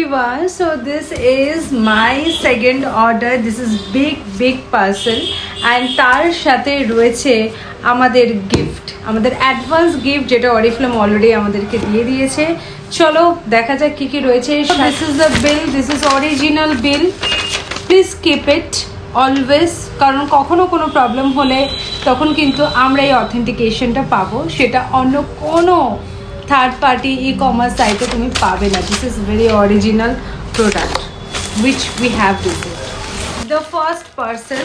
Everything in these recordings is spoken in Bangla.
everyone, so this is my second order. This is big parcel and তার সাথে রয়েছে আমাদের গিফট, আমাদের অ্যাডভান্স গিফট যেটা অরিফ্লেম অলরেডি আমাদেরকে দিয়ে দিয়েছে। চলো দেখা যাক কি কি রয়েছে। This is the bill, this is original bill. Please keep it always, কারণ কখনো কোনো প্রবলেম হলে তখন কিন্তু আমরা এই অথেন্টিকেশনটা পাবো, সেটা অন্য কোনো থার্ড পার্টি ই কমার্স সাইটে তুমি পাবে না। This is very original product which we have received. The first person,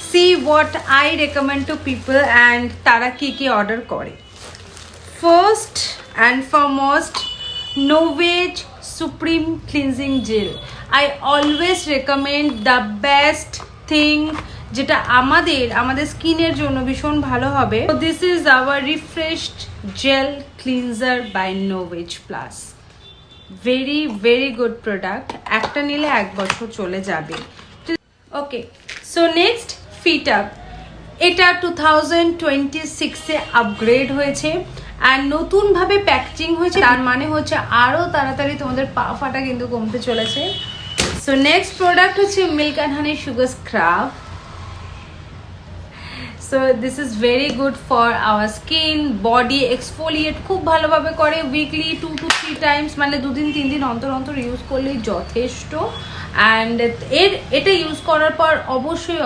see what I recommend to people and তারা কী কী অর্ডার করে। First and foremost, Novage supreme cleansing gel. I always recommend the best thing যেটা আমাদের স্কিনের জন্য ভীষণ ভালো হবে। So this is our refreshed gel cleanser by Novage Plus. Very good product. একটা নিলে 1 বছর চলে যাবে। ওকে, সো নেক্সট ফিট আপ। এটা 2026-এ আপগ্রেড হয়েছে আর নতুনভাবে প্যাকেজিং হয়েছে, তার মানে হচ্ছে আরও তাড়াতাড়ি তোমাদের পা ফাটা কিন্তু কমতে চলেছে। সো নেক্সট প্রোডাক্ট হচ্ছে milk and honey sugar scrub. So this is very good for our skin, body exfoliate খুব ভালোভাবে করে। উইকলি 2 to 3 টাইমস, মানে 2 দিন 3 দিন অন্তর ইউজ করলেই যথেষ্ট। অ্যান্ড এটা ইউজ করার পর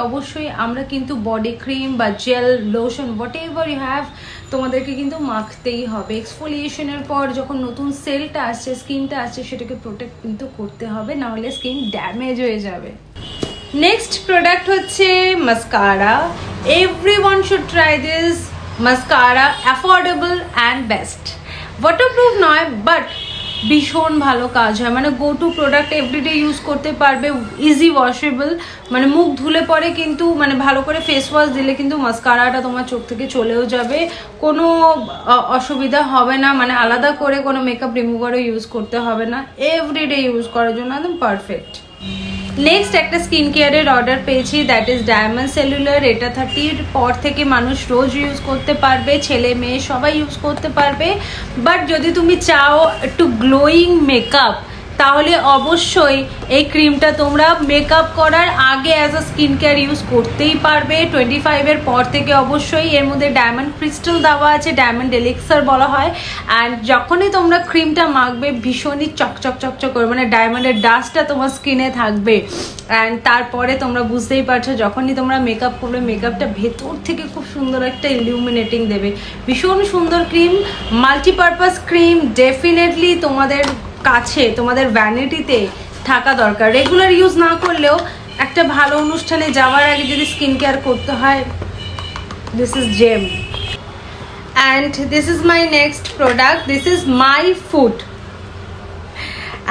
অবশ্যই আমরা কিন্তু বডি ক্রিম বা gel lotion whatever you have তোমাদেরকে কিন্তু মাখতেই হবে। এক্সফোলিয়েশনের পর যখন নতুন সেলটা আসছে, স্কিনটা আসছে, সেটাকে প্রোটেক্ট কিন্তু করতে হবে, নাহলে স্কিন ড্যামেজ হয়ে যাবে। নেক্সট প্রোডাক্ট হচ্ছে mascara. Everyone should try this mascara, affordable and best. Waterproof নয় বাট ভীষণ ভালো কাজ হয়, মানে go to product, everyday use করতে পারবে, ইজি ওয়াশেবল, মানে মুখ ধুলে পরে কিন্তু মানে ভালো করে ফেস ওয়াশ দিলে কিন্তু মাস্কারাটা তোমার চোখ থেকে চলেও যাবে, কোনো অসুবিধা হবে না, মানে আলাদা করে কোনো মেকআপ রিমুভারও ইউজ করতে হবে না, এভরিডে ইউজ করার জন্য একদম পারফেক্ট। নেক্সট একটা স্কিন কেয়ারের অর্ডার পেয়েছি, দ্যাট ইজ ডায়মন্ড সেলুলার। এটা 30-র পর থেকে মানুষ রোজ ইউজ করতে পারবে, ছেলে মেয়ে সবাই ইউজ করতে পারবে। বাট যদি তুমি চাও একটু গ্লোয়িং মেকআপ, তাহলে অবশ্যই এই ক্রিমটা তোমরা মেকআপ করার আগে as a skin care use করতেই পারবে। 25-এর পর থেকে অবশ্যই। এর মধ্যে ডায়মন্ড ক্রিস্টাল দেওয়া আছে, ডায়মন্ড এলিক্সার বলা হয়। অ্যান্ড যখনই তোমরা ক্রিমটা মাখবে ভীষণই চকচক করে, মানে ডায়মন্ডের ডাস্টটা তোমার স্কিনে থাকবে। অ্যান্ড তারপরে তোমরা বুঝতেই পারছো যখনই তোমরা মেকআপ করবে, মেকআপটা ভেতর থেকে খুব সুন্দর একটা ইলিউমিনেটিং দেবে। ভীষণ সুন্দর ক্রিম, মাল্টিপারপাস ক্রিম, ডেফিনেটলি তোমাদের কাছে, তোমাদের ভ্যানিটিতে থাকা দরকার। রেগুলার ইউজ না করলেও একটা ভালো অনুষ্ঠানে যাওয়ার আগে যদি স্কিন কেয়ার করতে হয়, this is gem. And this is my next product, this is my food.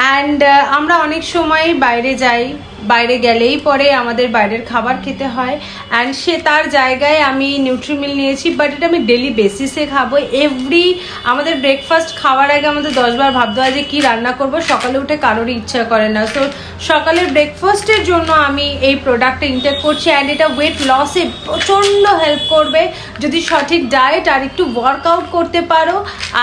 অ্যান্ড আমরা অনেক সময় বাইরে যাই, বাইরে গেলেই পরে আমাদের বাইরের খাবার খেতে হয়। অ্যান্ড তার জায়গায় আমি নিউট্রিমিল নিয়েছি, বাট এটা আমি ডেলি বেসিসে খাবো। আমাদের ব্রেকফাস্ট খাওয়ার আগে আমাদের 10 বার ভাবতে হয় যে কী রান্না করব, সকালে উঠে কারোরই ইচ্ছা করে না। সো সকালের ব্রেকফাস্টের জন্য আমি এই প্রোডাক্টটা ইনটেক করছি। অ্যান্ড এটা ওয়েট লসে প্রচণ্ড হেল্প করবে যদি সঠিক ডায়েট আর একটু ওয়ার্কআউট করতে পারো।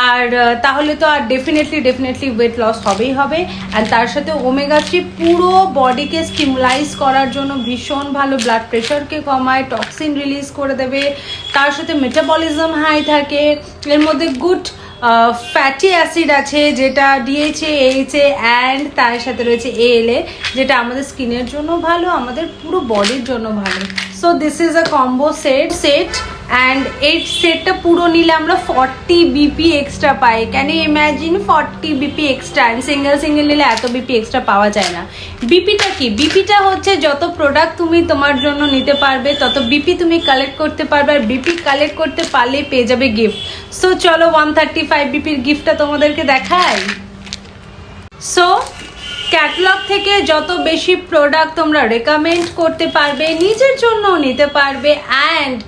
আর তাহলে তো আর ডেফিনেটলি ওয়েট লস হবেই হবে। অ্যান্ড তার সাথে ওমেগা 3 পুরো বডিকে স্টিমুলাইজ করার জন্য ভীষণ ভালো, ব্লাড প্রেশারকে কমায়, টক্সিন রিলিজ করে দেবে, তার সাথে মেটাবলিজম হাই থাকে। এর মধ্যে গুড ফ্যাটি অ্যাসিড আছে যেটা DHA, AHA অ্যান্ড তার সাথে রয়েছে ALA, যেটা আমাদের স্কিনের জন্য ভালো, আমাদের পুরো বডির জন্য ভালো। So this is a combo set and এই সেটটা পুরো নিলে আমরা 40 BP এক্সট্রা পাই। Can you imagine 40 BP extra? And single নিলে এত BP এক্সট্রা পাওয়া যায় না। বিপিটা কি? বিপিটা হচ্ছে যত প্রোডাক্ট তুমি তোমার জন্য নিতে পারবে তত BP তুমি কালেক্ট করতে পারবে, আর BP কালেক্ট করতে পারলেই পেয়ে যাবে গিফট। সো চলো 135 BPর গিফটটা তোমাদেরকে দেখাই। সো ক্যাটালগ থেকে যত বেশি প্রোডাক্ট তোমরা রেকমেন্ড করতে পারবে, নিজের জন্য নিতে পারবে, অ্যান্ড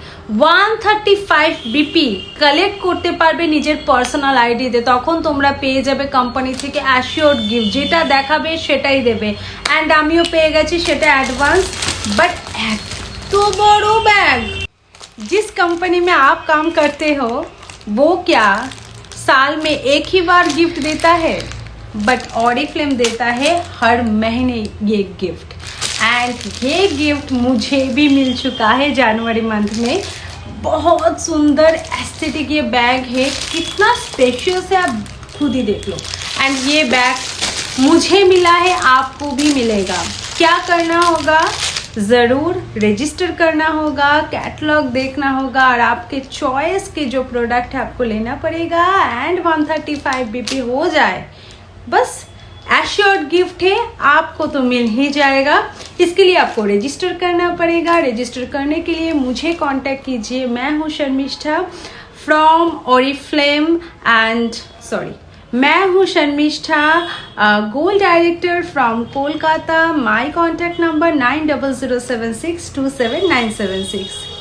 135 BP কালেক্ট করতে পারবে নিজের পার্সোনাল আইডিতে, তখন তোমরা পেয়ে যাবে কোম্পানি থেকে অ্যাশিওর্ড গিফট, যেটা দেখাবে সেটাই দেবে। অ্যান্ড আমিও পেয়ে গেছি সেটা অ্যাডভান্স। বাট এত বড় ব্যাগ, जिस कंपनी में आप काम करते हो वो क्या साल में एक ही बार गिफ्ट देता है? बट ऑरिफ्लेम देता है हर महीने ये गिफ्ट, एंड ये गिफ्ट मुझे भी मिल चुका है जनवरी मंथ में। बहुत सुंदर एस्थेटिक ये बैग है, कितना स्पेशियस है आप खुद ही देख लो। एंड ये बैग मुझे मिला है, आपको भी मिलेगा। क्या करना होगा, ज़रूर रजिस्टर करना होगा, कैटलॉग देखना होगा और आपके चॉइस के जो प्रोडक्ट है आपको लेना पड़ेगा एंड 135 BP हो जाए, बस एश्योर्ड गिफ्ट है, आपको तो मिल ही जाएगा। इसके लिए आपको रजिस्टर करना पड़ेगा। रजिस्टर करने के लिए मुझे कांटेक्ट कीजिए, मैं हूँ शर्मिष्ठा फ्रॉम ऑरिफ्लेम एंड मैं हूँ Sharmistha, gold director from Kolkata. My contact number 9007627976।